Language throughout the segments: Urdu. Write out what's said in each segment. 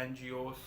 NGOs,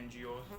NGOs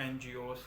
NGOs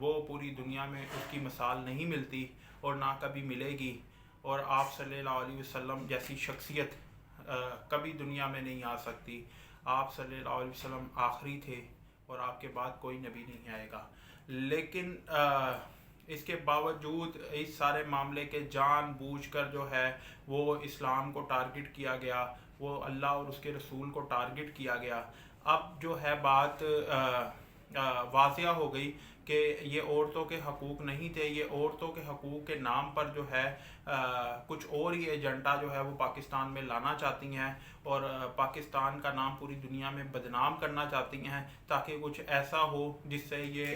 وہ پوری دنیا میں اس کی مثال نہیں ملتی اور نہ کبھی ملے گی، اور آپ صلی اللہ علیہ وسلم جیسی شخصیت کبھی دنیا میں نہیں آ سکتی۔ آپ صلی اللہ علیہ وسلم آخری تھے اور آپ کے بعد کوئی نبی نہیں آئے گا۔ لیکن اس کے باوجود اس سارے معاملے کے جان بوجھ کر جو ہے وہ اسلام کو ٹارگٹ کیا گیا، وہ اللہ اور اس کے رسول کو ٹارگٹ کیا گیا۔ اب جو ہے بات واضح ہو گئی کہ یہ عورتوں کے حقوق نہیں تھے، یہ عورتوں کے حقوق کے نام پر جو ہے کچھ اور ہی ایجنڈا جو ہے وہ پاکستان میں لانا چاہتی ہیں، اور پاکستان کا نام پوری دنیا میں بدنام کرنا چاہتی ہیں، تاکہ کچھ ایسا ہو جس سے یہ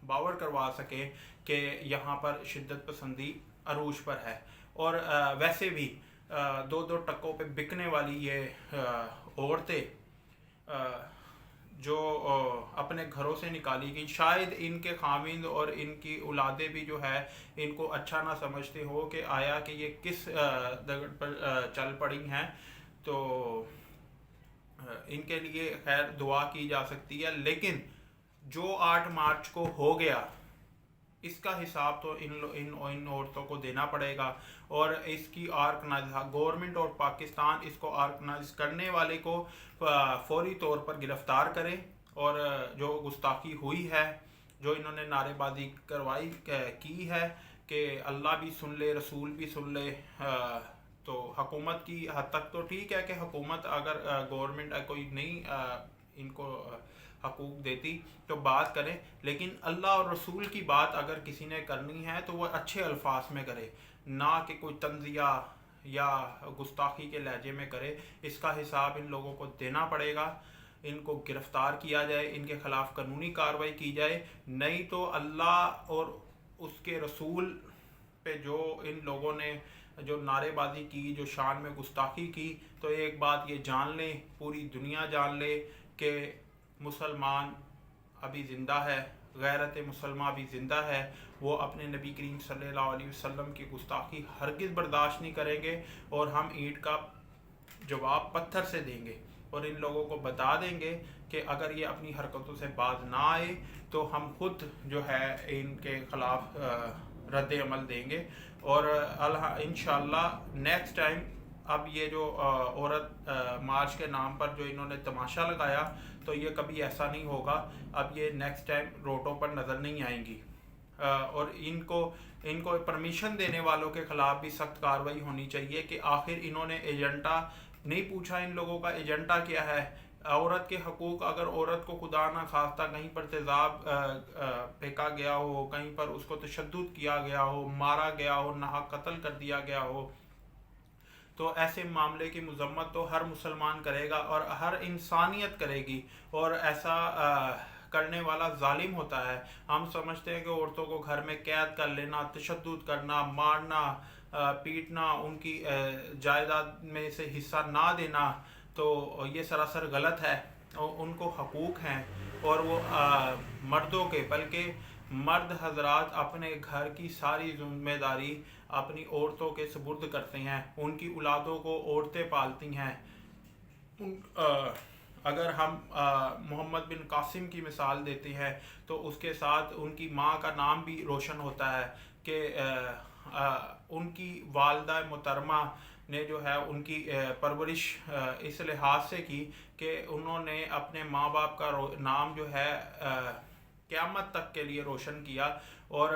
باور کروا سکے کہ یہاں پر شدت پسندی عروج پر ہے۔ اور ویسے بھی دو دو ٹکوں پہ بکنے والی یہ عورتیں جو اپنے گھروں سے نکالی گئی، شاید ان کے خاوند اور ان کی اولادیں بھی جو ہے ان کو اچھا نہ سمجھتے ہو کہ آیا کہ یہ کس دگڑ پر چل پڑی ہیں، تو ان کے لیے خیر دعا کی جا سکتی ہے۔ لیکن جو 8 مارچ کو ہو گیا اس کا حساب تو ان عورتوں کو دینا پڑے گا، اور اس کی آرگنائز گورنمنٹ اور پاکستان اس کو آرگنائز کرنے والے کو فوری طور پر گرفتار کرے، اور جو گستاخی ہوئی ہے، جو انہوں نے نعرے بازی کروائی کی ہے کہ اللہ بھی سن لے رسول بھی سن لے، تو حکومت کی حد تک تو ٹھیک ہے کہ حکومت اگر گورنمنٹ کوئی نہیں ان کو حقوق دیتی تو بات کریں، لیکن اللہ اور رسول کی بات اگر کسی نے کرنی ہے تو وہ اچھے الفاظ میں کرے، نہ کہ کوئی تنزیہ یا گستاخی کے لہجے میں کرے۔ اس کا حساب ان لوگوں کو دینا پڑے گا، ان کو گرفتار کیا جائے، ان کے خلاف قانونی کارروائی کی جائے، نہیں تو اللہ اور اس کے رسول پہ جو ان لوگوں نے جو نعرے بازی کی، جو شان میں گستاخی کی، تو ایک بات یہ جان لیں، پوری دنیا جان لے کہ مسلمان ابھی زندہ ہے، غیرت مسلمہ بھی زندہ ہے، وہ اپنے نبی کریم صلی اللہ علیہ وسلم کی گستاخی ہرگز برداشت نہیں کریں گے، اور ہم اینٹ کا جواب پتھر سے دیں گے، اور ان لوگوں کو بتا دیں گے کہ اگر یہ اپنی حرکتوں سے باز نہ آئے تو ہم خود جو ہے ان کے خلاف رد عمل دیں گے۔ اور انشاءاللہ نیکسٹ ٹائم اب یہ جو عورت مارچ کے نام پر جو انہوں نے تماشا لگایا، تو یہ کبھی ایسا نہیں ہوگا، اب یہ نیکسٹ ٹائم روڈوں پر نظر نہیں آئیں گی، اور ان کو پرمیشن دینے والوں کے خلاف بھی سخت کارروائی ہونی چاہیے کہ آخر انہوں نے ایجنڈا نہیں پوچھا، ان لوگوں کا ایجنڈا کیا ہے۔ عورت کے حقوق، اگر عورت کو خدا نہ خواستہ کہیں پر تیزاب پھینکا گیا ہو، کہیں پر اس کو تشدد کیا گیا ہو، مارا گیا ہو، ناحق قتل کر دیا گیا ہو، تو ایسے معاملے کی مذمت تو ہر مسلمان کرے گا اور ہر انسانیت کرے گی، اور ایسا کرنے والا ظالم ہوتا ہے۔ ہم سمجھتے ہیں کہ عورتوں کو گھر میں قید کر لینا، تشدد کرنا، مارنا، پیٹنا، ان کی جائیداد میں سے حصہ نہ دینا، تو یہ سراسر غلط ہے۔ ان کو حقوق ہیں، اور وہ مردوں کے، بلکہ مرد حضرات اپنے گھر کی ساری ذمہ داری اپنی عورتوں کے سپرد کرتے ہیں، ان کی اولادوں کو عورتیں پالتی ہیں۔ اگر ہم محمد بن قاسم کی مثال دیتے ہیں تو اس کے ساتھ ان کی ماں کا نام بھی روشن ہوتا ہے کہ ان کی والدہ محترمہ نے جو ہے ان کی پرورش اس لحاظ سے کی کہ انہوں نے اپنے ماں باپ کا نام جو ہے قیامت تک کے لیے روشن کیا، اور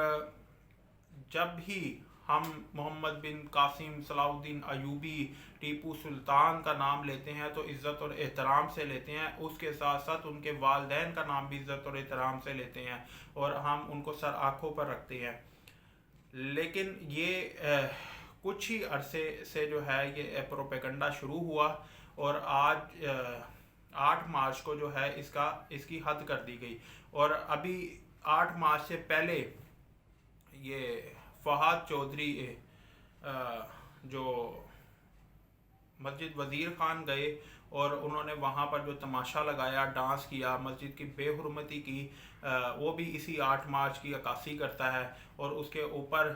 جب بھی ہم محمد بن قاسم، صلاح الدین ایوبی، ٹیپو سلطان کا نام لیتے ہیں تو عزت اور احترام سے لیتے ہیں، اس کے ساتھ ساتھ ان کے والدین کا نام بھی عزت اور احترام سے لیتے ہیں، اور ہم ان کو سر آنکھوں پر رکھتے ہیں۔ لیکن یہ کچھ ہی عرصے سے جو ہے یہ پروپیگنڈا شروع ہوا، اور آج 8 مارچ کو جو ہے اس کی حد کر دی گئی، اور ابھی 8 مارچ سے پہلے یہ فہد چودھری جو مسجد وزیر خان گئے اور انہوں نے وہاں پر جو تماشا لگایا، ڈانس کیا، مسجد کی بے حرمتی کی، وہ بھی اسی 8 مارچ کی عکاسی کرتا ہے۔ اور اس کے اوپر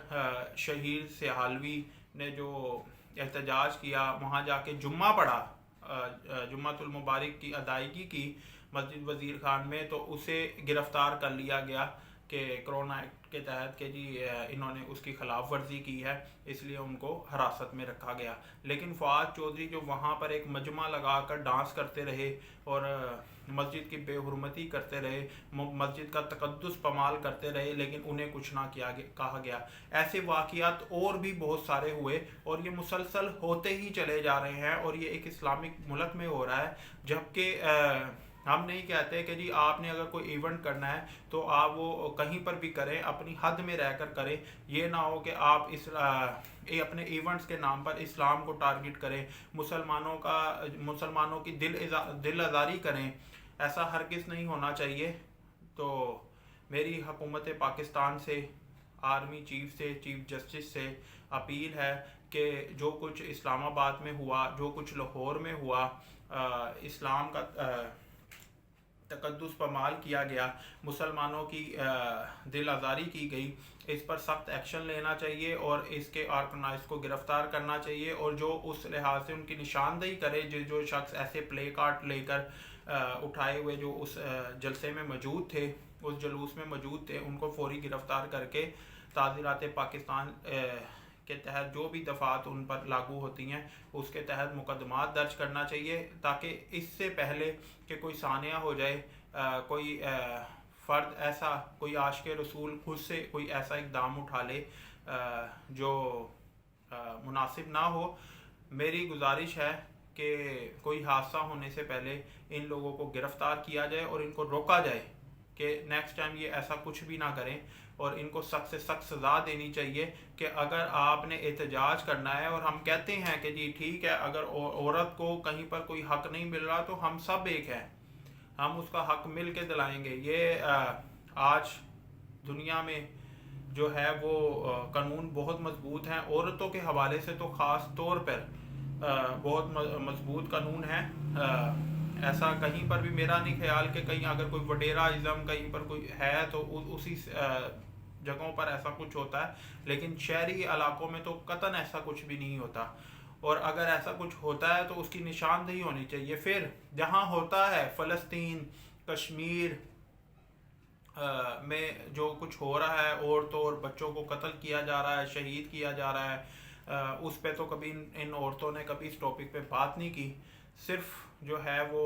شہید سہالوی نے جو احتجاج کیا، وہاں جا کے جمعہ پڑھا، جمعۃ المبارک کی ادائیگی کی، مسجد وزیر خان میں، تو اسے گرفتار کر لیا گیا کہ کرونا ایکٹ کے تحت کہ جی انہوں نے اس کی خلاف ورزی کی ہے، اس لیے ان کو حراست میں رکھا گیا۔ لیکن فؤاد چودھری جو وہاں پر ایک مجمع لگا کر ڈانس کرتے رہے اور مسجد کی بے حرمتی کرتے رہے، مسجد کا تقدس پامال کرتے رہے، لیکن انہیں کچھ نہ کہا گیا۔ ایسے واقعات اور بھی بہت سارے ہوئے اور یہ مسلسل ہوتے ہی چلے جا رہے ہیں، اور یہ ایک اسلامک ملک میں ہو رہا ہے۔ جبکہ ہم نہیں کہتے کہ جی آپ نے اگر کوئی ایونٹ کرنا ہے تو آپ وہ کہیں پر بھی کریں، اپنی حد میں رہ کر کریں، یہ نہ ہو کہ آپ اپنے ایونٹس کے نام پر اسلام کو ٹارگٹ کریں، مسلمانوں کی دل آزاری کریں، ایسا ہرگز نہیں ہونا چاہیے۔ تو میری حکومت پاکستان سے، آرمی چیف سے، چیف جسٹس سے اپیل ہے کہ جو کچھ اسلام آباد میں ہوا، جو کچھ لاہور میں ہوا، اسلام کا تقدس پامال کیا گیا، مسلمانوں کی دل آزاری کی گئی، اس پر سخت ایکشن لینا چاہیے اور اس کے آرگنائز کو گرفتار کرنا چاہیے، اور جو اس لحاظ سے ان کی نشاندہی کرے، جو شخص ایسے پلے کارڈ لے کر اٹھائے ہوئے جو اس جلسے میں موجود تھے، اس جلوس میں موجود تھے، ان کو فوری گرفتار کر کے تعزیرات پاکستان کے تحت جو بھی دفعات ان پر لاگو ہوتی ہیں اس کے تحت مقدمات درج کرنا چاہیے، تاکہ اس سے پہلے کہ کوئی ثانیہ ہو جائے، کوئی فرد ایسا، کوئی عاشق رسول خود سے کوئی ایسا اقدام اٹھا لے جو مناسب نہ ہو۔ میری گزارش ہے کہ کوئی حادثہ ہونے سے پہلے ان لوگوں کو گرفتار کیا جائے اور ان کو روکا جائے کہ نیکسٹ ٹائم یہ ایسا کچھ بھی نہ کریں، اور ان کو سخت سے سخت سزا دینی چاہیے کہ اگر آپ نے احتجاج کرنا ہے، اور ہم کہتے ہیں کہ جی ٹھیک ہے، اگر عورت کو کہیں پر کوئی حق نہیں مل رہا تو ہم سب ایک ہیں، ہم اس کا حق مل کے دلائیں گے۔ یہ آج دنیا میں جو ہے وہ قانون بہت مضبوط ہیں، عورتوں کے حوالے سے تو خاص طور پر بہت مضبوط قانون ہے۔ ایسا کہیں پر بھی میرا نہیں خیال کہ کہیں اگر کوئی وڈیرا ازم کہیں پر کوئی ہے تو اسی جگہوں پر ایسا کچھ ہوتا ہے، لیکن شہری علاقوں میں تو قطعاً ایسا کچھ بھی نہیں ہوتا، اور اگر ایسا کچھ ہوتا ہے تو اس کی نشاندہی ہونی چاہیے۔ پھر جہاں ہوتا ہے فلسطین، کشمیر میں جو کچھ ہو رہا ہے، عورتوں اور بچوں کو قتل کیا جا رہا ہے، شہید کیا جا رہا ہے، اس پہ تو کبھی ان عورتوں نے کبھی اس ٹاپک پہ بات نہیں کی، صرف جو ہے وہ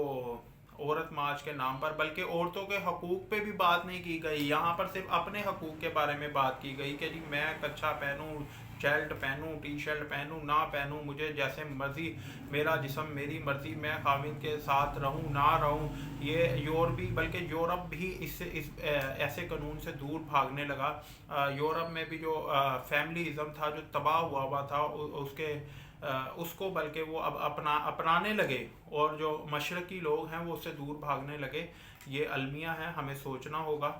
عورت مارچ کے نام پر، بلکہ عورتوں کے حقوق پہ بھی بات نہیں کی گئی۔ یہاں پر صرف اپنے حقوق کے بارے میں بات کی گئی کہ جی میں کچھا پہنوں، شرٹ پہنوں، ٹی شرٹ پہنوں، نہ پہنوں، مجھے جیسے مرضی، میرا جسم میری مرضی، میں خاوند کے ساتھ رہوں نہ رہوں۔ یہ یورپ بھی اس ایسے قانون سے دور بھاگنے لگا۔ یورپ میں بھی جو فیملی ازم تھا، جو تباہ ہوا تھا، اس کو بلکہ وہ اب اپنانے لگے، اور جو مشرقی لوگ ہیں وہ اس سے دور بھاگنے لگے۔ یہ المیہ ہے، ہمیں سوچنا ہوگا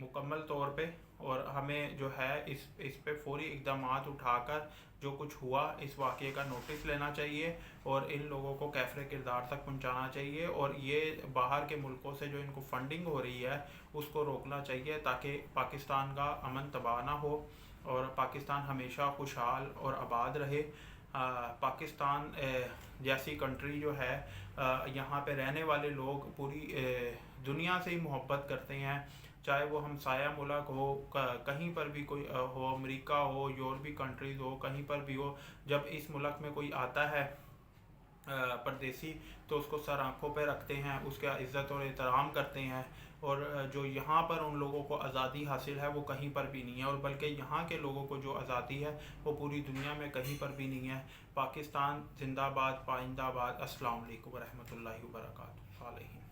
مکمل طور پہ، اور ہمیں جو ہے اس پہ فوری اقدامات اٹھا کر جو کچھ ہوا اس واقعے کا نوٹس لینا چاہیے، اور ان لوگوں کو کیفر کردار تک پہنچانا چاہیے، اور یہ باہر کے ملکوں سے جو ان کو فنڈنگ ہو رہی ہے اس کو روکنا چاہیے، تاکہ پاکستان کا امن تباہ نہ ہو اور پاکستان ہمیشہ خوشحال اور آباد رہے۔ پاکستان جیسی کنٹری جو ہے، یہاں پہ رہنے والے لوگ پوری دنیا سے ہی محبت کرتے ہیں، چاہے وہ ہمسایہ ملک ہو، کہیں پر بھی کوئی ہو، امریکہ ہو، یورپی کنٹریز ہو، کہیں پر بھی ہو، جب اس ملک میں کوئی آتا ہے پردیسی تو اس کو سر آنکھوں پہ رکھتے ہیں، اس کا عزت اور احترام کرتے ہیں، اور جو یہاں پر ان لوگوں کو آزادی حاصل ہے وہ کہیں پر بھی نہیں ہے، اور بلکہ یہاں کے لوگوں کو جو آزادی ہے وہ پوری دنیا میں کہیں پر بھی نہیں ہے۔ پاکستان زندہ باد، پائندہ باد۔ السلام علیکم ورحمۃ اللہ وبرکاتہ علیہ۔